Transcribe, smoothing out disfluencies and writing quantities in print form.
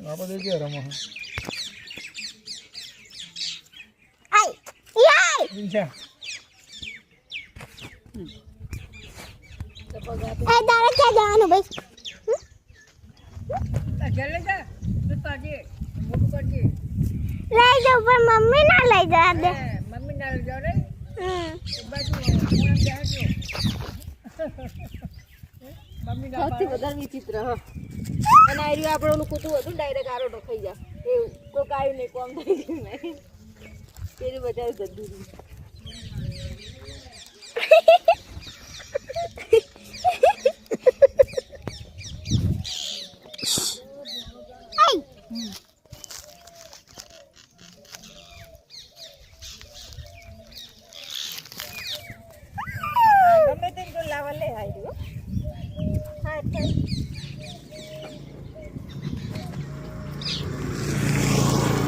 આપણે દેખીએ રમો આય યાય ઈજા એ દાડે ક્યાં જવાનું ભાઈ જલ્દી જા તું પાડી મોટું કરજે લઈ જાવ પણ મમ્મી ના લઈ જા દે મમ્મી ના લઈ જાવ રે બાજુ મમ્મી ના સૌથી વધારે વિચિત્ર હ અને આ રહ્યું આપણોનું કૂતું હતું ડાયરેક્ટ આરોટો ખાઈ જા એવું કોઈ કાયું નહીં કોમ થઈ ગયું નહીં પેલું વધારે ગદ્દું